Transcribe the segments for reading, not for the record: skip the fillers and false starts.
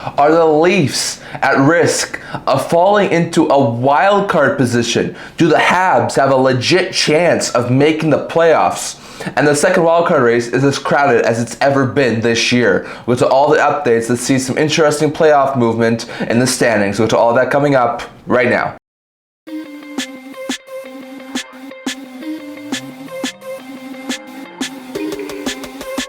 Are the Leafs at risk of falling into a wild card position? Do the Habs have a legit chance of making the playoffs? And the second wildcard race is as crowded as it's ever been this year. We'll go to all the updates. Let's see some interesting playoff movement in the standings. We'll go to all that coming up right now.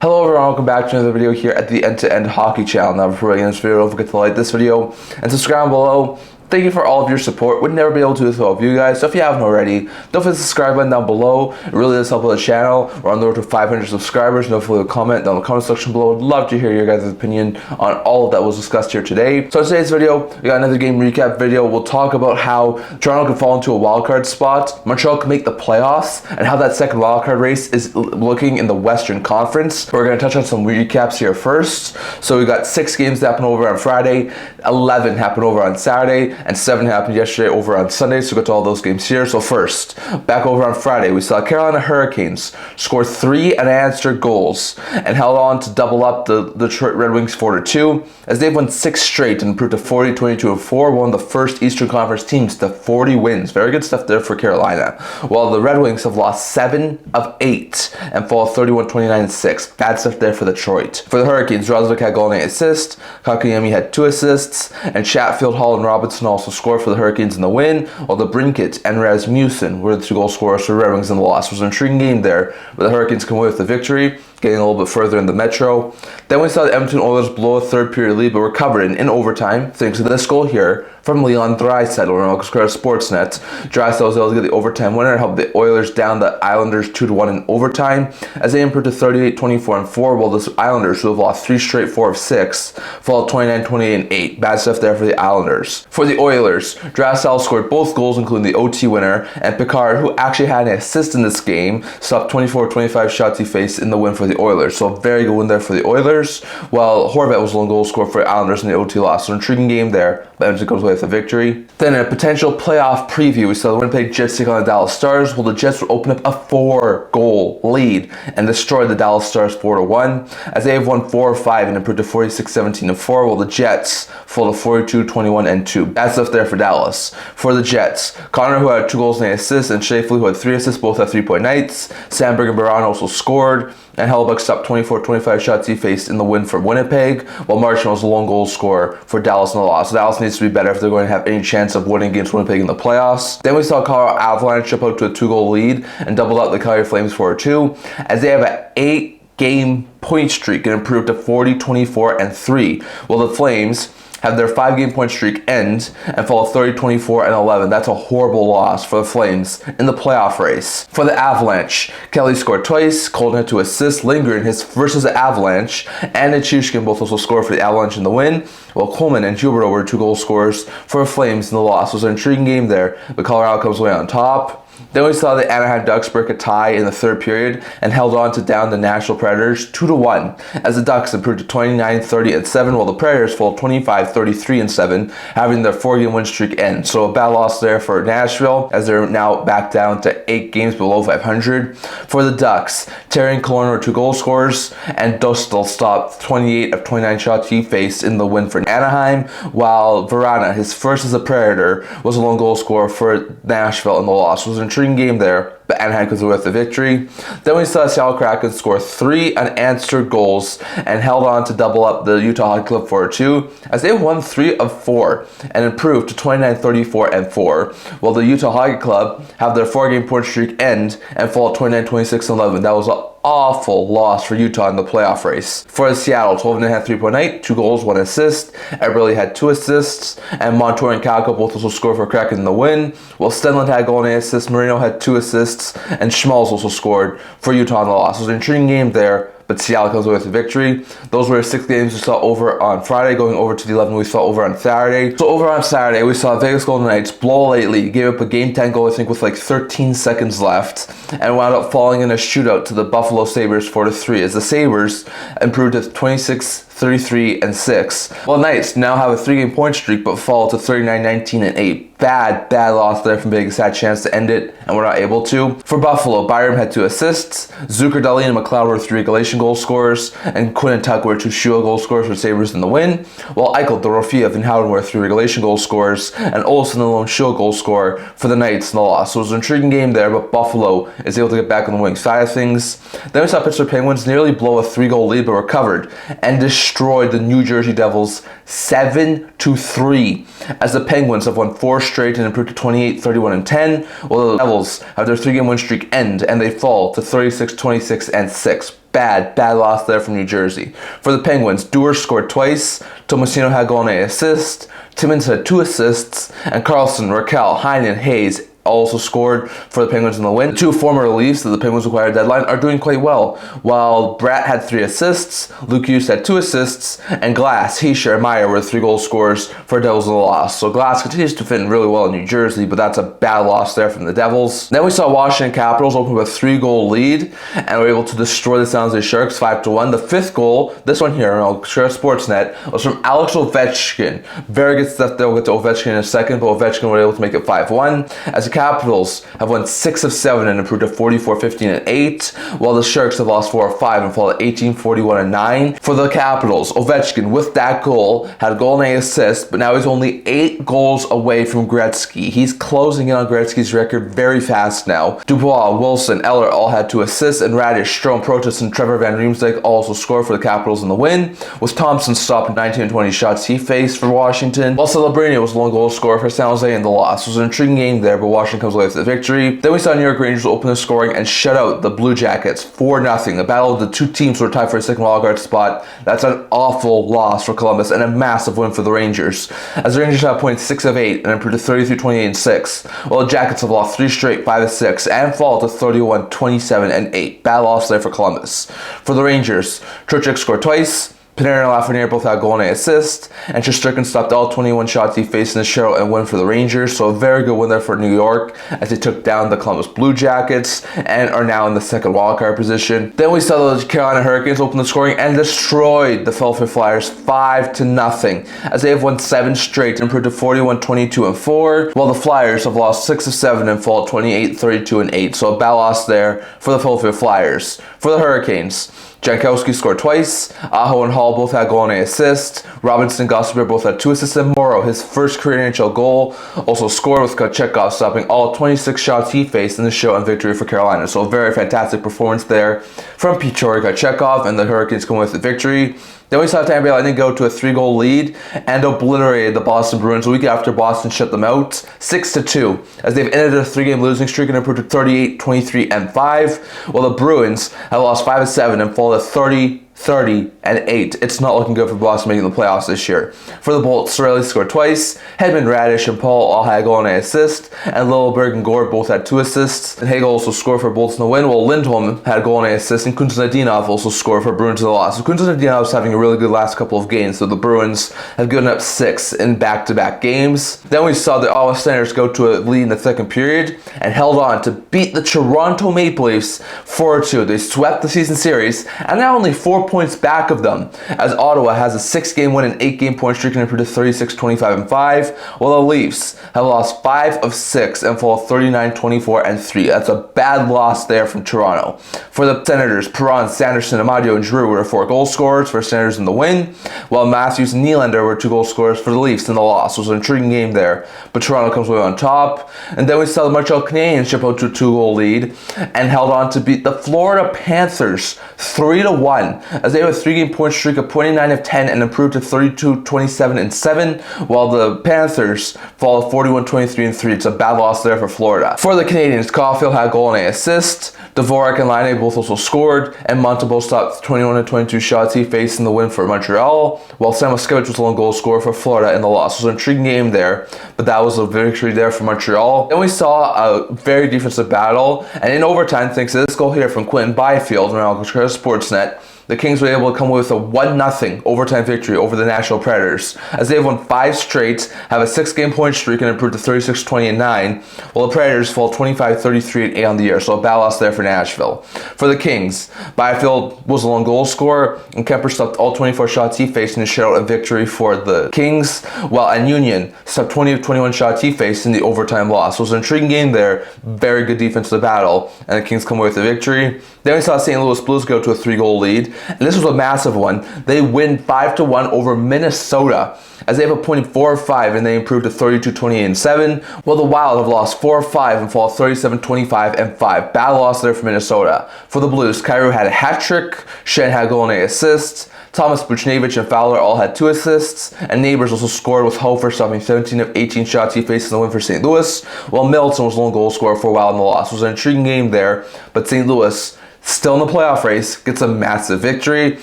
Hello everyone, welcome back to another video here at the End-to-End Hockey channel. Now before we get into this video, don't forget to like this video and subscribe below. Thank you for all of your support. We'd never be able to do this without you guys, so if you haven't already, don't forget the subscribe button down below. It really does help with the channel. We're on the road to 500 subscribers. Don't forget to comment down in the comment section below. I'd love to hear your guys' opinion on all of that was discussed here today. So in today's video, we got another game recap video. We'll talk about how Toronto could fall into a wildcard spot, Montreal can make the playoffs, and how that second wildcard race is looking in the Western Conference. We're going to touch on some recaps here first. So we got 6 games that happened over on Friday, 11 happened over on Saturday, and 7 happened yesterday over on Sunday, so we'll get to all those games here. So first, back over on Friday, we saw Carolina Hurricanes score 3 unanswered goals and held on to double up the Detroit Red Wings 4-2, as they've won 6 straight and improved to 40-22-4, one of the first Eastern Conference teams to 40 wins. Very good stuff there for Carolina. While the Red Wings have lost 7 of 8 and fall 31-29-6. Bad stuff there for Detroit. For the Hurricanes, Roslovic had goal and assist, Kakayemi had 2 assists, and Chatfield, Hall, and Robinson also scored for the Hurricanes in the win, while the Brinkett and Rasmussen were the 2 goal scorers for Red Wings in the loss. It was an intriguing game there, but the Hurricanes come away with the victory, getting a little bit further in the Metro. Then we saw the Edmonton Oilers blow a third period lead, but recovered in overtime thanks to this goal here from Leon Draisaitl on Marcus Carter Sportsnet. Draisaitl was able to get the overtime winner and help the Oilers down the Islanders 2-1 in overtime, as they improved to 38-24-4, while the Islanders, who have lost 3 straight 4 of 6, fall 29-28-8. Bad stuff there for the Islanders. For the Oilers, Draisaitl scored both goals, including the OT winner, and Picard, who actually had an assist in this game, stopped 24-25 shots he faced in the win for the Oilers. So a very good win there for the Oilers, while Horvat was the lone goal scorer for the Islanders in the OT loss. So an intriguing game there, but Edmonton goes away with a victory. Then in a potential playoff preview, we saw the Winnipeg Jets take on the Dallas Stars, while the Jets would open up a 4-goal lead and destroy the Dallas Stars 4-1, as they have won 4 of 5 and improved to 46-17-4, while the Jets fall to 42-21-2. Bad stuff there for Dallas. For the Jets, Connor, who had 2 goals and 8 assists, and Shafley, who had 3 assists, both had 3-point nights. Sandberg and Baron also scored, and Hellebuyck stopped 24-25 shots he faced in the win for Winnipeg, while Marchand was the lone goal scorer for Dallas in the loss. So Dallas needs to be better if they're going to have any chance of winning against Winnipeg in the playoffs. Then we saw Colorado Avalanche jump out to a 2-goal lead and doubled out the Calgary Flames 4-2, as they have an 8-game point streak and improved to 40-24-3, while the Flames have their 5-game point streak end and fall 30-24-11. That's a horrible loss for the Flames in the playoff race. For the Avalanche, Kelly scored twice, Colton had 2 assists, Lindgren his versus the Avalanche, and Nichushkin both also scored for the Avalanche in the win, while Coleman and Huberdeau were 2 goal scorers for the Flames in the loss. It was an intriguing game there, but Colorado comes away on top. Then we saw the Anaheim Ducks break a tie in the third period and held on to down the Nashville Predators 2-1, as the Ducks improved to 29-30-7, while the Predators fall 25-33-7, having their 4-game win streak end. So a bad loss there for Nashville, as they're now back down to 8 games below 500. For the Ducks, Terry and Killorn were 2 goal scorers, and Dostal stopped 28 of 29 shots he faced in the win for Anaheim, while Verana, his first as a Predator, was a lone goal scorer for Nashville in the loss. It was an intriguing game there, but Anaheim comes away with the victory. Then we saw Seattle Kraken score 3 unanswered goals and held on to double up the Utah Hockey Club 4-2, as they won 3 of 4 and improved to 29-34-4, while the Utah Hockey Club have their 4-game point streak end and fall 29-26-11. That was an awful loss for Utah in the playoff race. For Seattle, 12 had 3-point night, 2 goals, 1 assist. Eberle had 2 assists, and Montour and Calco both also scored for Kraken in the win, while Stenlund had a goal and 8 assists, Marino had 2 assists, and Schmalz also scored for Utah in the loss. It was an intriguing game there, but Seattle comes away with a victory. Those were 6 games we saw over on Friday, going over to the 11 we saw over on Saturday. So over on Saturday, we saw Vegas Golden Knights blow a late lead, gave up a Game 10 goal, I think, with like 13 seconds left, and wound up falling in a shootout to the Buffalo Sabres 4-3, as the Sabres improved to 26 33-6. Well, Knights now have a 3-game point streak, but fall to 39-19-8. Bad loss there from Vegas. Had a chance to end it, and we're not able to. For Buffalo, Byram had 2 assists. Zucker, Daly, and McLeod were 3 regulation goal scorers, and Quinn and Tuck were 2 shootout goal scorers for Sabres in the win. While Eichel, Dorofiev, and Howden were 3 regulation goal scorers, and Olsen, the lone shootout goal scorer for the Knights in the loss. So it was an intriguing game there, but Buffalo is able to get back on the winning side of things. Then we saw Pittsburgh Penguins nearly blow a 3-goal lead, but recovered and destroyed the New Jersey Devils 7-3, as the Penguins have won 4 straight and improved to 28-31-10, while the Devils have their 3-game win streak end, and they fall to 36-26-6. Bad loss there from New Jersey. For the Penguins, Dewar scored twice, Tomasino had a goal and an assist, Timmins had 2 assists, and Carlson, Raquel, Heinen, Hayes also scored for the Penguins in the win. The 2 former reliefs that the Penguins acquired deadline are doing quite well. While Bratt had 3 assists, Luke Hughes had 2 assists, and Glass, Heischer, and Meyer were 3 goal scorers for Devils in the loss. So Glass continues to fit in really well in New Jersey, but that's a bad loss there from the Devils. Then we saw Washington Capitals open with a 3-goal lead, and were able to destroy the San Jose Sharks 5-1. The 5th goal, this one here on Sportsnet, was from Alex Ovechkin. Very good stuff there. We'll get to Ovechkin in a second, but Ovechkin were able to make it 5-1. As the Capitals have won 6 of 7 and improved to 44-15-8, while the Sharks have lost 4 of 5 and fall at 18-41-9. For the Capitals, Ovechkin, with that goal, had a goal and an assist, but now he's only 8 goals away from Gretzky. He's closing in on Gretzky's record very fast now. Dubois, Wilson, Eller all had 2 assists, and Radish, Strome, Protas, and Trevor Van Riemsdyk also scored for the Capitals in the win, with Thompson stopping 19 and 20 shots he faced for Washington, while Celebrini was the lone goal scorer for San Jose in the loss. It was an intriguing game there, but Washington comes away with the victory. Then we saw New York Rangers open the scoring and shut out the Blue Jackets 4-0. The battle of the 2 teams were tied for a second wildcard spot. That's an awful loss for Columbus and a massive win for the Rangers, as the Rangers have points 6 of 8 and improved to 33-28-6, while the Jackets have lost 3 straight 5 of 6 and fall to 31-27-8. Bad loss there for Columbus. For the Rangers, Trocheck scored twice, Panarin and Lafreniere both had a goal and an assist, and Shesterkin stopped all 21 shots he faced in the shutout and win for the Rangers. So a very good win there for New York, as they took down the Columbus Blue Jackets and are now in the second wildcard position. Then we saw the Carolina Hurricanes open the scoring and destroyed the Philadelphia Flyers 5-0, as they have won 7 straight and improved to 41-22-4, while the Flyers have lost 6 of 7 and fall 28-32-8. So a bad loss there for the Philadelphia Flyers. For the Hurricanes, Jankowski scored twice, Aho and Hall both had a goal and an assist, Robinson and Gosselbeer both had 2 assists, and Morrow, his first career NHL goal, also scored, with Kochetkov stopping all 26 shots he faced in the show and victory for Carolina. So a very fantastic performance there from Pyotr Kochetkov, and the Hurricanes come with the victory. Then we saw Tampa Bay Lightning go to a 3-goal lead and obliterated the Boston Bruins a week after Boston shut them out 6-2, as they've ended a 3-game losing streak and improved to 38-23-5, while the Bruins have lost 5 of 7 and fall to 30-8. It's not looking good for Boston making the playoffs this year. For the Bolts, Cirelli scored twice, Hedman, Radish, and Paul all had a goal and an assist, and Lilleberg and Gore both had 2 assists, and Hagel also scored for Bolts in the win, while Lindholm had a goal and an assist, and Kuznetsov also scored for Bruins in the loss. So Kuznetsov is having a really good last couple of games, so the Bruins have given up 6 in back-to-back games. Then we saw the Ottawa Senators go to a lead in the second period and held on to beat the Toronto Maple Leafs 4-2. They swept the season series, and now only 4 points back of them, as Ottawa has a 6-game win and 8-game point streak and improved to 36-25-5, while the Leafs have lost 5 of 6 and fall 39-24-3. That's a bad loss there from Toronto. For the Senators, Perron, Sanderson, Amadio, and Drew were 4 goal scorers for Senators in the win, while Matthews and Nylander were 2 goal scorers for the Leafs in the loss. It was an intriguing game there, but Toronto comes away on top. And then we saw the Montreal Canadiens ship out to a 2-goal lead and held on to beat the Florida Panthers 3-1, as they have a 3-game point streak of 29 of 10 and improved to 32-27-7, while the Panthers fall 41-23-3. It's a bad loss there for Florida. For the Canadiens, Caulfield had a goal and an assist, Dvorak and Laine both also scored, and Montembeault stopped 21-22 shots he faced in the win for Montreal, while Samoskevich was the lone goal scorer for Florida in the loss. It was an intriguing game there, but that was a victory there for Montreal. Then we saw a very defensive battle, and in overtime, thanks to this goal here from Quentin Byfield on Sportsnet, the Kings were able to come away with a 1-0 overtime victory over the Nashville Predators, as they have won 5 straight, have a 6-game point streak, and improved to 36-20-9, while the Predators fall 25-33-8 on the year, so a bad loss there for Nashville. For the Kings, Byfield was a lone goal scorer, and Kemper stopped all 24 shots he faced in a shutout and victory for the Kings, while Union stopped 20 of 21 shots he faced in the overtime loss. So it was an intriguing game there, very good defensive battle, and the Kings come away with the victory. Then we saw St. Louis Blues go to a 3-goal lead, and this was a massive one. They win 5-1 over Minnesota, as they have a point of 4-5, and they improved to 32-28-7, while the Wild have lost 4-5 and fall 37-25-5. Bad loss there for Minnesota. For the Blues, Kyrou had a hat trick, Shen had a goal and 8 assists, Thomas Buchnevich and Fowler all had 2 assists, and Neighbors also scored with Hofer stopping 17 of 18 shots he faced in the win for St. Louis, while Middleton was the lone goal scorer for a while in the loss. It was an intriguing game there, but St. Louis, still in the playoff race, gets a massive victory.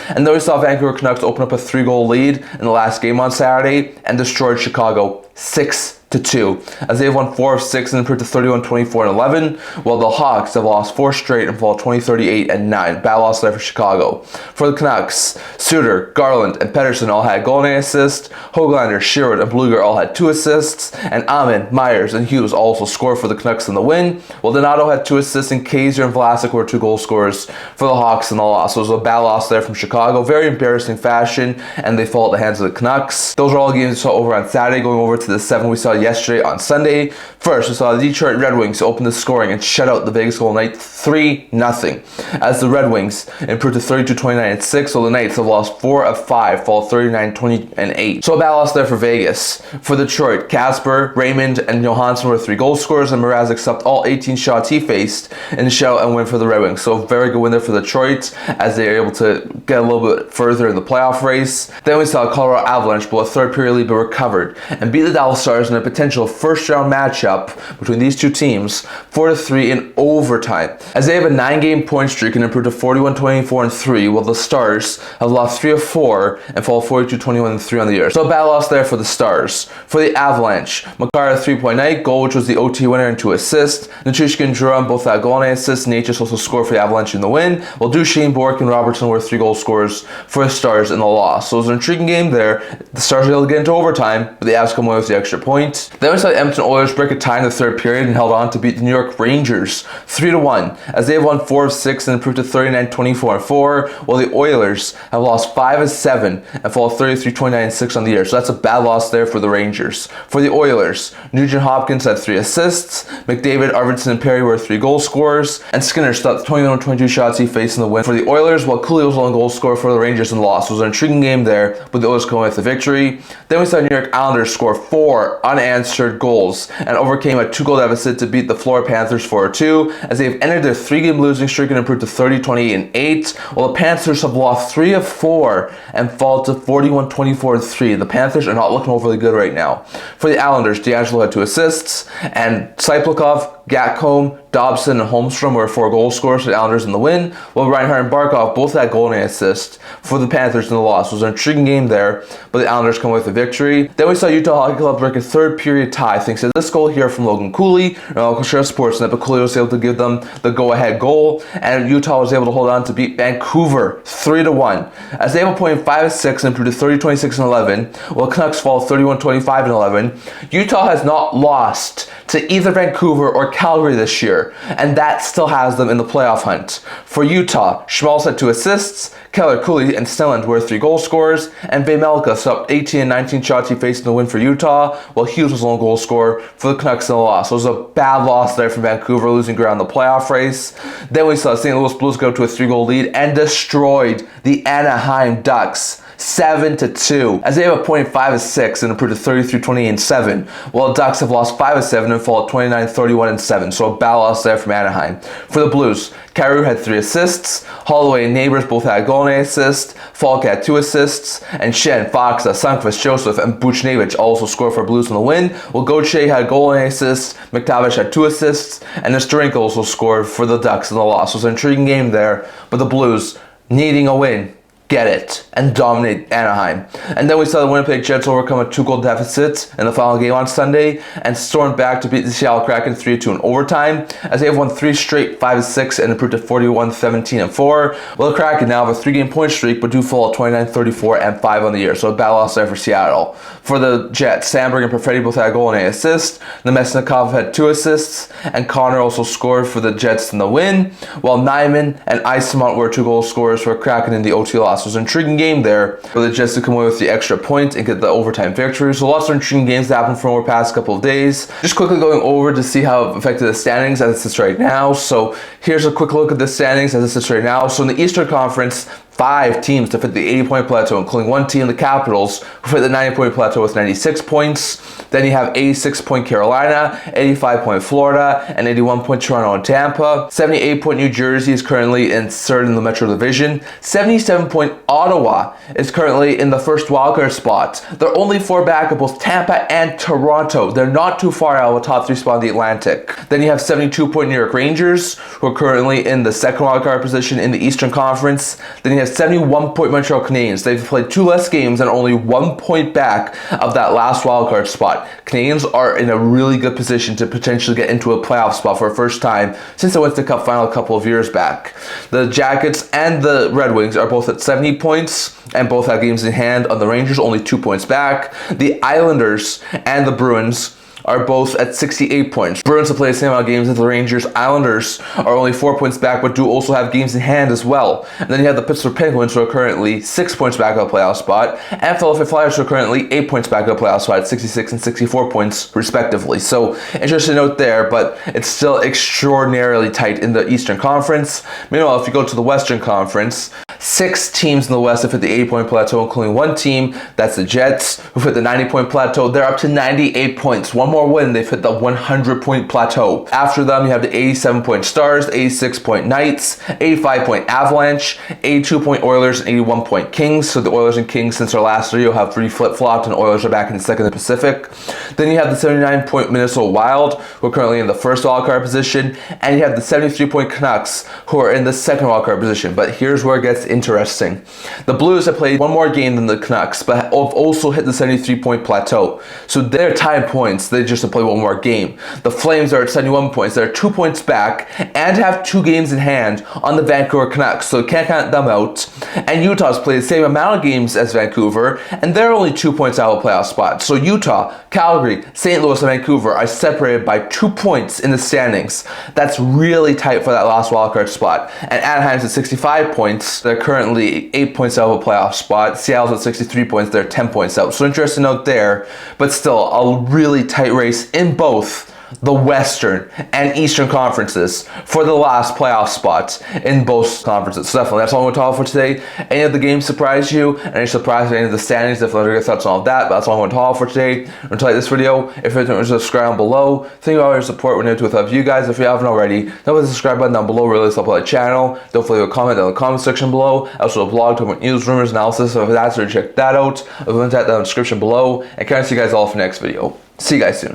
And then we saw Vancouver Canucks open up a 3-goal lead in the last game on Saturday and destroyed Chicago 6-2, as they have won 4 of 6 and improved to 31-24-11, while the Hawks have lost 4 straight and fall 20-38-9. Bad loss there for Chicago. For the Canucks, Suter, Garland, and Pettersson all had goal and assist. Höglander, Sherwood, and Blueger all had 2 assists, and Amin, Myers, and Hughes also scored for the Canucks in the win, while Donato had 2 assists, and Kaiser and Vlasic were 2 goal scorers for the Hawks in the loss. So it was a bad loss there from Chicago, very embarrassing fashion, and they fall at the hands of the Canucks. Those are all the games we saw over on Saturday. Going over to the 7 we saw yesterday on Sunday. First, we saw the Detroit Red Wings open the scoring and shut out the Vegas Golden Knights 3-0, as the Red Wings improved to 32-29-6, so the Knights have lost 4 of 5, fall 39-20-8. So a bad loss there for Vegas. For Detroit, Casper, Raymond, and Johansson were 3 goal scorers, and Mrazek stopped all 18 shots he faced in the shutout and win for the Red Wings. So a very good win there for Detroit, as they are able to get a little bit further in the playoff race. Then we saw Colorado Avalanche blow a 3rd period lead but recovered and beat the Dallas Stars in a potential first-round matchup between these two teams 4-3 in overtime, as they have a 9-game point streak and improved to 41-24-3, while the Stars have lost 3 of 4 and fall 42-21-3 on the year. So a bad loss there for the Stars. For the Avalanche, Makar had a 3-point night goal, which was the OT winner, and 2 assists. Nichushkin and Jerome both had goal and assists. Natchez also scored for the Avalanche in the win, while Duchesne, Bork, and Robertson were 3 goal scorers for the Stars in the loss. So it was an intriguing game there. The Stars were able to get into overtime, but the Avs come away with the extra point. Then we saw the Edmonton Oilers break a tie in the 3rd period and held on to beat the New York Rangers 3-1, as they have won 4 of 6 and improved to 39-24-4, while the Oilers have lost 5 of 7 and fall 33-29-6 on the year. So that's a bad loss there for the Rangers. For the Oilers, Nugent Hopkins had 3 assists, McDavid, Arvidsson, and Perry were 3 goal scorers, and Skinner stopped 21 of 22 shots he faced in the win for the Oilers, while Cooley was the goal scorer for the Rangers in the loss. It was an intriguing game there, but the Oilers come away with the victory. Then we saw New York Islanders score 4 unanswered goals and overcame a 2-goal deficit to beat the Florida Panthers 4-2, as they have ended their 3-game losing streak and improved to 30-28-8, while the Panthers have lost 3 of 4 and fall to 41-24-3. The Panthers are not looking overly good right now. For the Islanders, D'Angelo had 2 assists, and Cyplikov, Gatcombe, Dobson, and Holmstrom were 4 goal scorers for the Islanders in the win, while Reinhart and Barkov both had goal and assist for the Panthers in the loss. It was an intriguing game there, but the Islanders come with a victory. Then we saw Utah Hockey Club break a 3rd period tie thanks to this goal here from Logan Cooley, and local share Sportsnet, but Cooley was able to give them the go-ahead goal, and Utah was able to hold on to beat Vancouver 3-1, as they have a point of 5 of 6 and improved to 30-26-11, while Canucks fall 31-25-11. Utah has not lost to either Vancouver or Calgary this year, and that still has them in the playoff hunt. For Utah, Schmaltz had 2 assists, Keller, Cooley, and Stelland were 3 goal scorers, and Vejmelka stopped 18 and 19 shots he faced in the win for Utah, while Hughes was the lone goal scorer for the Canucks in the loss. So it was a bad loss there for Vancouver, losing ground in the playoff race. Then we saw St. Louis Blues go to a 3-goal lead and destroyed the Anaheim Ducks 7-2, as they have a point of 5 of 6 and improved to 33-28-7, while the Ducks have lost 5 of 7 and fall at 29-31-7. So a bad loss there from Anaheim. For the Blues, Kyrou had 3 assists, Holloway and Neighbors both had a goal and assist, Falk had 2 assists, and Shen, Foxa, Sundqvist, Joseph, and Buchnevich also scored for Blues in the win, while Gauthier had a goal and assist, McTavish had 2 assists, and Nestorenko also scored for the Ducks in the loss. It was an intriguing game there, but the Blues needing a win get it and dominate Anaheim. And then we saw the Winnipeg Jets overcome a 2-goal deficit in the final game on Sunday and stormed back to beat the Seattle Kraken 3-2 in overtime, as they have won 3 straight 5-6 and improved to 41-17-4. Well, the Kraken now have a 3-game point streak but do fall at 29-34-5 on the year, so a bad loss there for Seattle. For the Jets, Sandberg and Perfetti both had a goal and an assist. Nemesnikov had 2 assists, and Connor also scored for the Jets in the win, while Nyman and Eyssimont were 2-goal scorers for Kraken in the OT loss. It was an intriguing game there for the Jets to come away with the extra point and get the overtime victory. So lots of intriguing games that happened from over the past couple of days. Just quickly going over to see how it affected the standings as it sits right now. So here's a quick look at the standings as it sits right now. So in the Eastern Conference, 5 teams to fit the 80-point plateau, including 1 team, the Capitals, who fit the 90-point plateau with 96 points. Then you have 86-point Carolina, 85-point Florida, and 81-point Toronto and Tampa. 78-point New Jersey is currently in third in the Metro Division. 77-point Ottawa is currently in the first wildcard spot. They're only 4 back of both Tampa and Toronto. They're not too far out of the top 3 spot in the Atlantic. Then you have 72-point New York Rangers, who are currently in the second wildcard position in the Eastern Conference. Then you have 71-point Montreal Canadiens. They've played 2 less games and only 1 point back of that last wildcard spot. Canadiens are in a really good position to potentially get into a playoff spot for the first time since they went to the Cup final a couple of years back. The Jackets and the Red Wings are both at 70 points and both have games in hand on the Rangers, only 2 points back. The Islanders and the Bruins are both at 68 points. Bruins have played the same amount of games as the Rangers. Islanders are only 4 points back, but do also have games in hand as well. And then you have the Pittsburgh Penguins, who are currently 6 points back of the playoff spot, and Philadelphia Flyers, who are currently 8 points back of the playoff spot at 66 and 64 points, respectively. So, interesting note there, but it's still extraordinarily tight in the Eastern Conference. Meanwhile, if you go to the Western Conference, 6 teams in the West have hit the 80-point plateau, including 1 team, that's the Jets, who hit the 90-point plateau. They're up to 98 points. One more win, they've hit the 100-point plateau. After them, you have the 87-point Stars, 86-point Knights, 85-point Avalanche, 82-point Oilers, and 81-point Kings. So the Oilers and Kings, since our last video, have flip-flopped, and Oilers are back in the second in the Pacific. Then you have the 79-point Minnesota Wild, who are currently in the first wildcard position, and you have the 73-point Canucks, who are in the second wildcard position. But here's where it gets interesting. The Blues have played 1 more game than the Canucks, but have also hit the 73-point plateau. So they're tied points. They just have played 1 more game. The Flames are at 71 points. They're 2 points back and have 2 games in hand on the Vancouver Canucks, so can't count them out. And Utah's played the same amount of games as Vancouver, and they're only 2 points out of the playoff spot. So Utah, Calgary, St. Louis, and Vancouver are separated by 2 points in the standings. That's really tight for that last wildcard spot. And Anaheim's at 65 points. They're currently 8 points out of a playoff spot. Seattle's at 63 points. They're 10 points out. So interesting note there, but still a really tight race in both the Western and Eastern conferences for the last playoff spots in both conferences. So definitely, that's all I'm going to talk about for today. Any of the games surprised you? Any surprise any of the standings? Definitely let me get your thoughts on all of that. But that's all I'm going to talk about for today. I'm going to like this video. If you're not subscribe below, think about your support. We're new to it with you guys. If you haven't already, don't forget the subscribe button down below. Really help out the channel. Don't forget to leave a comment down in the comment section below. Also a blog talking about news, rumors, analysis. So if that's, check that out. I'll link that down in the description below. And kind of see you guys all for the next video. See you guys soon.